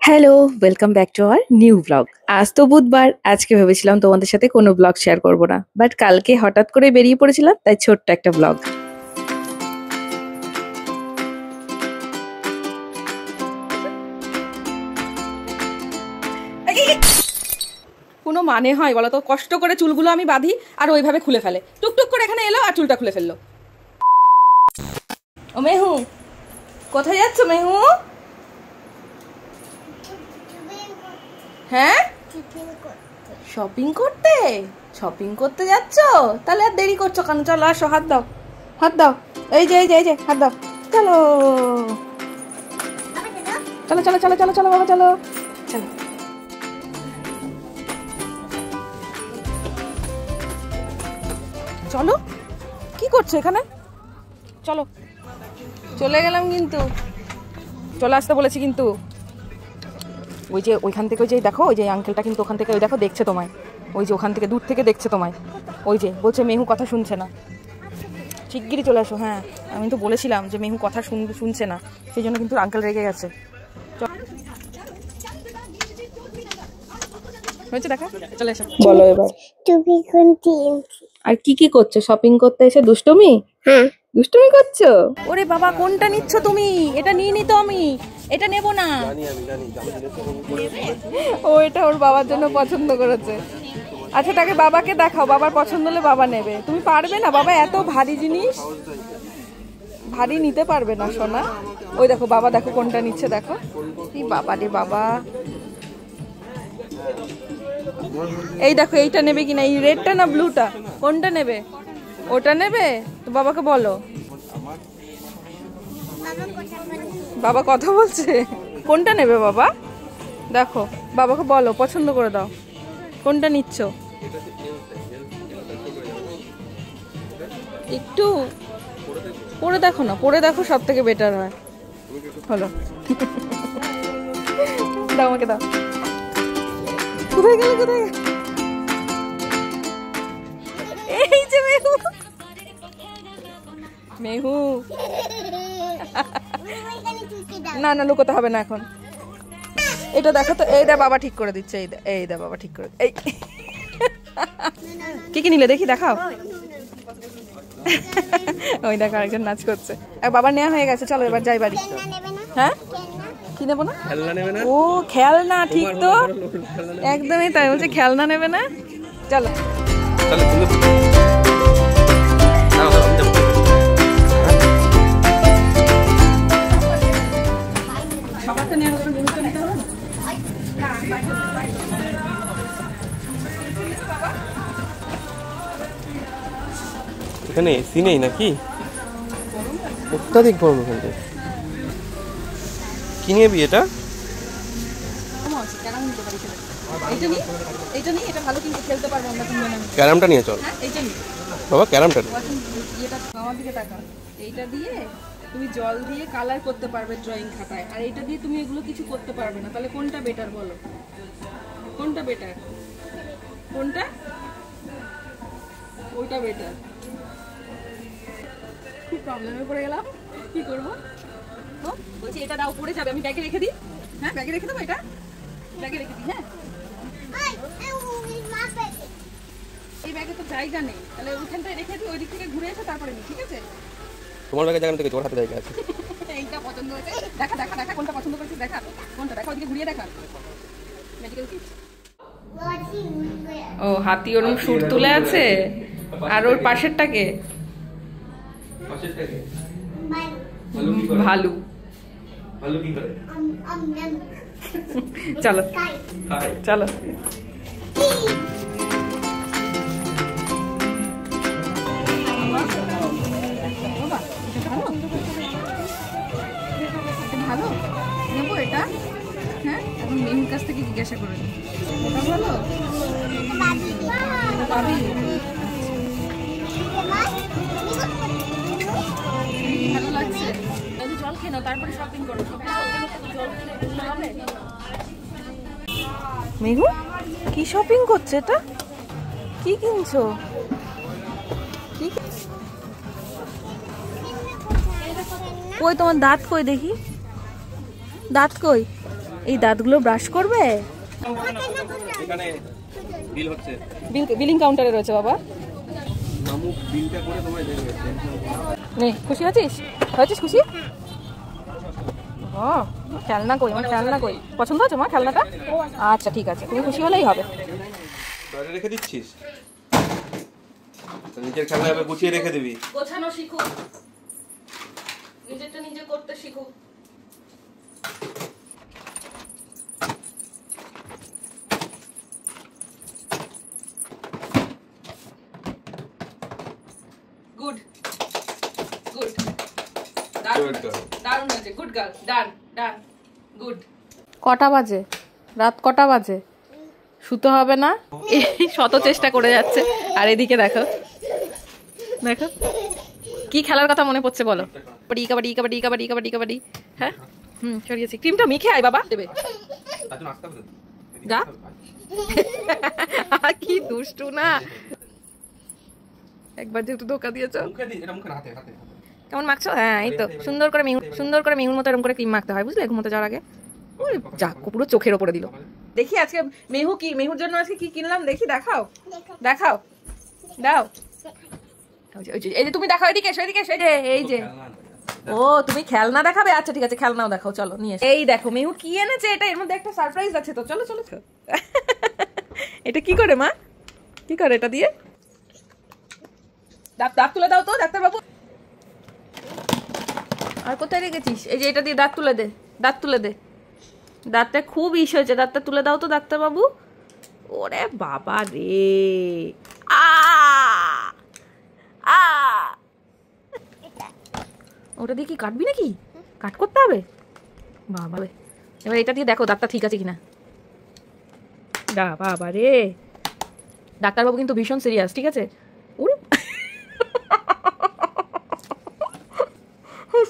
Hello, welcome back to our new blog. আজ তো বুধবার, আজকে ভেবেছিলাম তোমাদের সাথে কোনো ব্লগ শেয়ার করব না। বাট কালকে হঠাৎ করে বেরিয়ে পড়েছিলাম, তাই ছোট্ট একটা ব্লগ। কোনো মানে হয় বলো তো? কষ্ট করে চুলগুলো আমি বাঁধি আর ওইভাবে খুলে ফেলে। টুকটুক করে এখানে এলো আর চুলটা খুলে ফেললো। ও মেহু, কোথায় যাচ্ছ মেহু? হ্যাঁ, শপিং করতে। শপিং করতে যাচ্ছ? তাহলে আর দেরি করছো কেন? চলো আসো, হাত দাও, হাত দাও। এই যে এই যে এই যে হাত দাও। চলো চলো চলো চলো চলো চলো বাবা, চলো চলো। চলো, কি করছো এখানে? চলো, চলে গেলাম কিন্তু। চলে আসতে বলেছি কিন্তু। ওই যে ওইখান থেকে, ওই যে দেখো, ওই যে আঙ্কেলটা কিন্তু ওখান থেকে, ওই দেখো দেখছে তোমায়। ওই যে ওখান থেকে দূর থেকে দেখছে তোমায়। ওই যে বলছে মেহু কথা শুনছে না। শিগগিরই চলে আসো। হ্যাঁ, আমি তো বলেছিলাম যে মেহু কথা শুনছে না, সেই জন্য কিন্তু আঙ্কেল রেগে গেছে। হয়েছে দেখা, চলে এসো। বলো এবার, আর কি কি করছো শপিং করতে এসে? দুষ্টুমি? হ্যাঁ, দুষ্টুমি করছো? ওরে বাবা, কোনটা নিচ্ছ তুমি? এটা নিয়ে নি তো আমি, এটা নেব না। ও এটা ওর বাবার জন্য পছন্দ করেছে। আচ্ছা, তাকে বাবাকে দেখাও, বাবার পছন্দ হলে বাবা নেবে। তুমি পারবে না বাবা, এত ভারী জিনিস ভারী নিতে পারবে না সোনা। ওই দেখো বাবা, দেখো কোনটা নিচ্ছে, দেখো। কি বাবা রে বাবা, এই দেখো এইটা নেবে কিনা, এই রেডটা না ব্লুটা, কোনটা নেবে? ওটা নেবে তো বাবাকে বলো। বাবা কথা বলছে, কোনটা নেবে বাবা? দেখো বাবাকে বলো, পছন্দ করে দাও, কোনটা নিচ্ছ? একটু পরে দেখো না, পরে দেখো, সব থেকে বেটার হয়। হলো, দাও আমাকে, দাও। কোথায় গেল, কোথায় গেল? এই যে মেহু, মেহু। না না, লুকোতে হবে না এখন। এটা দেখো তো, এইটা বাবা ঠিক করে দিচ্ছে। এই দা বাবা ঠিক করে। এই কি কি নিলে দেখি, দেখাও। ওই দেখো আরেকজন নাচ করছে। আর বাবার নেওয়া হয়ে গেছে, চলো এবার যাই বাড়ি। হ্যাঁ, কি নেবো না? ও খেলনা, ঠিক তো, একদমই তাই বলছে, খেলনা নেবে না। চলো এখানে এসি নেই নাকি? অত্যাধিক গরম এখানে। কি নিবি এটা? ক্যারামটা নিয়ে চল বাবা, ক্যারামটা এইটা দিয়ে তুমি জল দিয়ে কালার করতে পারবে ড্রয়িং খাতায়, আর এইটা দিয়ে তুমি এগুলো কিছু করতে পারবে না। তাহলে কোনটা বেটার বলো? কোনটা বেটার? কোনটা? ওইটা বেটার। খুব প্রবলেমে পড়ে গেলাম, কি করবো? ও বলছি এটা দাও, পড়ে যাবে, আমি ব্যাগে রেখে দিই। হ্যাঁ, ব্যাগে রেখে দেবো, এটা ব্যাগে রেখে দিই। হ্যাঁ, এই ব্যাগে তো জায়গা নেই, তাহলে ওইখানটায় রেখে দিই, ওই দিক থেকে ঘুরে এসে তারপরে নিই, ঠিক আছে? তোমার ব্যাগে জায়গা থেকে তোর হাতে জায়গা আছে। এইটা পছন্দ হয়েছে, দেখা দেখা দেখা, কোনটা পছন্দ করেছিস দেখা, কোনটা দেখা, ওইদিকে ঘুরিয়ে দেখা। Medical kit. ও হাতি ওরম সুর তুলে আছে, আর ওর পাশেরটাকে ভালু। ভালু কি করে? চলো চলো। ভালো নেবো এটা। হ্যাঁ, এখন মেহুর কাছ থেকে জিজ্ঞাসা করে নিই, ওটা ভালো পাবি? ভালো লাগছে? জল খেয়ে নাও, তারপরে শপিং করো। মেহু কি শপিং করছে? এটা কি কিনছো? কই তোমার দাঁত কই দেখি, দাঁত কই? এই দাঁতগুলো ব্রাশ করবে? এখানে বিল হচ্ছে, বিলিং কাউন্টারে রয়েছে বাবা। মামু বিলটা করে তোমায় দেবে। নে, খুশি আছিস? হয়েছিস খুশি? ও খেলনা কই, আমার খেলনা কই? পছন্দ হচ্ছে মা খেলনাটা? আচ্ছা ঠিক আছে, তুমি খুশি হলেই হবে। বাইরে রেখে দিচ্ছিস? নিজের খেলনা এবার গুছিয়ে রেখে দিবি। গোছানো শিখো, নিজেরটা নিজে করতে শিখো। গুড গুড, দারুণ হয়েছে, গুড গার্ল, ডান ডান, গুড। কটা বাজে? রাত কটা বাজে? শুতে হবে না? এই শত চেষ্টা করে যাচ্ছে। আর এদিকে দেখো দেখো কি খেলার কথা মনে পড়ছে বলো? কাবাডি কাবাডি কাবাডি কাবাডি কাবাডি কাবাডি। হ্যাঁ সরিয়েছি। ক্রিমটা মেখে আয় বাবা, দেবে যা। কি দুষ্টু না, একবার যেহেতু ধোকা দিয়েছ। কেমন মাখছো? হ্যাঁ এই তো সুন্দর করে মেহুর মতো এরকম করে ক্রিম মাখতে হয়, বুঝলে? ঘুমোতে যাওয়ার আগে। যাক, পুরো চোখের ওপরে দিল। দেখি আজকে মেহুর জন্য আজকে কি কিনলাম দেখি, দেখাও দেখাও দাও। এই যে তুমি দেখাও, এদিকে এসো, এদিকে এসো। এই যে ও তুমি খেলনা দেখাবে? আচ্ছা ঠিক আছে, খেলনাও দেখাও, চলো নিয়ে এসো। এই দেখো মেহু কি এনেছে, এটা এর মধ্যে একটা সারপ্রাইজ আছে তো, চলো চলো। এটা কি করে মা, কি করে এটা দিয়ে? দাঁত তুলে দাও তো ডাক্তার বাবু। আর কোথায় রেখেছিস? এই যে এটা দিয়ে দাঁত তুলে দে, দাঁত তুলে দে। দাঁতটা খুব ইস হয়েছে, দাঁতটা তুলে দাও তো ডাক্তার বাবু। ওরে বাবা রে, ওটা দিয়ে কি কাটবি নাকি? কাট করতে হবে বাবা। এবার এটা দিয়ে দেখো দাঁতটা ঠিক আছে কিনা। বাবা রে, ডাক্তারবাবু কিন্তু ভীষণ সিরিয়াস, ঠিক আছে?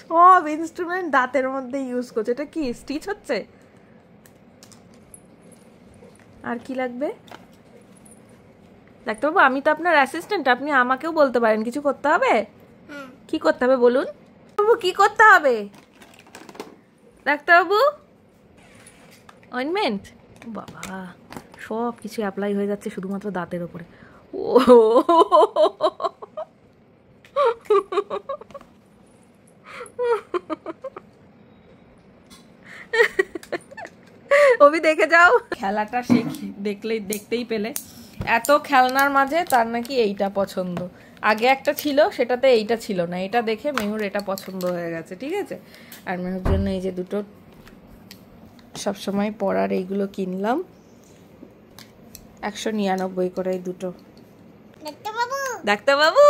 সব ইনস্ট্রুমেন্ট দাঁতের মধ্যে ইউজ করছে। এটা কি স্টিচ হচ্ছে? আর কি লাগবে ডাক্তারবাবু? আমি তো আপনার অ্যাসিস্ট্যান্ট, আপনি আমাকেও বলতে পারেন কিছু করতে হবে। কি করতে হবে বলুন বাবু, কি করতে হবে ডাক্তারবাবু? অয়েন্টমেন্ট? বাবা সব কিছু অ্যাপ্লাই হয়ে যাচ্ছে শুধুমাত্র দাঁতের ওপরে। ও ওবি দেখে যাও, খেলাটা দেখতেই পেলে। এত খেলনার মাঝে তার নাকি এইটা পছন্দ। আগে একটা ছিল, সেটাতে এইটা ছিল না, এটা দেখে মেহুর এটা পছন্দ হয়ে গেছে, ঠিক আছে? আর মেহুর জন্য এই যে দুটো সবসময় পরার এইগুলো কিনলাম, 199 করে এই দুটো। ডাক্তারবাবু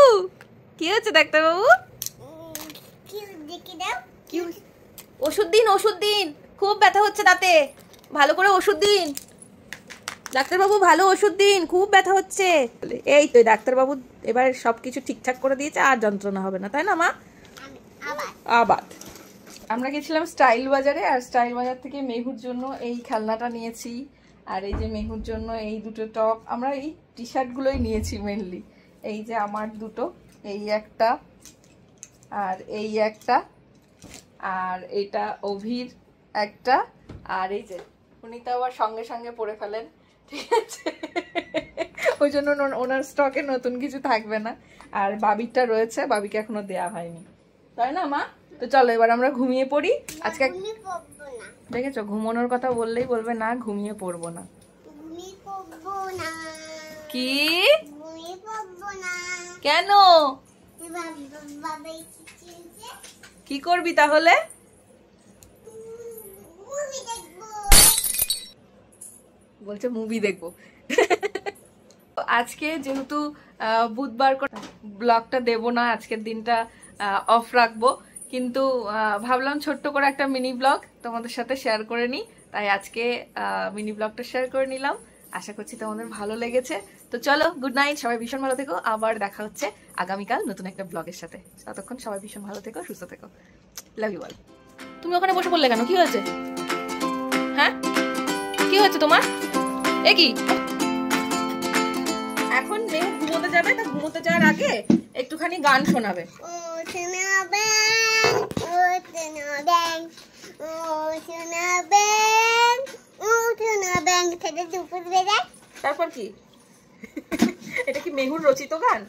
কি হচ্ছে ডাক্তারবাবু? ওষুধ দিন, ওষুধ দিন, খুব ব্যথা হচ্ছে দাঁতে, ভালো করে ওষুধ দিন ডাক্তারবাবু, ভালো ওষুধ দিন, খুব ব্যথা হচ্ছে। এই তো ডাক্তারবাবু এবার সবকিছু ঠিকঠাক করে দিয়েছে, আর যন্ত্রণা হবে না, তাই না মা? আবার আমরা গেছিলাম স্টাইল বাজারে, আর স্টাইল বাজার থেকে মেহুর জন্য এই খেলনাটা নিয়েছি, আর এই যে মেহুর জন্য এই দুটো টপ। আমরা এই টি শার্টগুলোই নিয়েছি মেনলি। এই যে আমার দুটো, এই একটা আর এই একটা, আর এটা অভির একটা, আর এই যে উনি তো আবার সঙ্গে সঙ্গে পরে ফেলেন, ঠিক আছে? ওই জন্য ওনার স্টকে নতুন কিছু থাকবে না। আর বাবিরটা রয়েছে, বাবিকে এখনো দেয়া হয়নি, তাই না মা? তো চলো এবার আমরা ঘুমিয়ে পড়ি। আজকে দেখেছো, ঘুমানোর কথা বললেই বলবে না ঘুমিয়ে পড়বো না। কি কেন? কি করবি তাহলে? বলছে মুভি দেখবো। আজকে যেহেতু বুধবার ব্লগটা দেব না, আজকের দিনটা অফ রাখবো, কিন্তু ভাবলাম ছোট্ট করে একটা মিনি ব্লগ তোমাদের সাথে শেয়ার করে নিই, তাই আজকে মিনি ব্লগটা শেয়ার করে নিলাম। আশা করছি তোমাদের ভালো লেগেছে। তো চলো, গুড নাইট, সবাই ভীষণ ভালো থেকো। আবার দেখা হচ্ছে আগামীকাল নতুন একটা ব্লগের সাথে। ততক্ষণ সবাই ভীষণ ভালো থেকো, সুস্থ থেকো। Love you all. তুমি ওখানে বসে পড়লে কেন? কি হয়েছে? হ্যাঁ কি হয়েছে তোমার? এ কি এখন মেয়ে ঘুমোতে যাবে, তা ঘুমোতে যাওয়ার আগে একটুখানি গান শোনাবে। সোনা ব্যাং সোনা ব্যাং থেকে দুপুর বেলায়। তারপর কি? এটা কি মেহুর রচিত গান?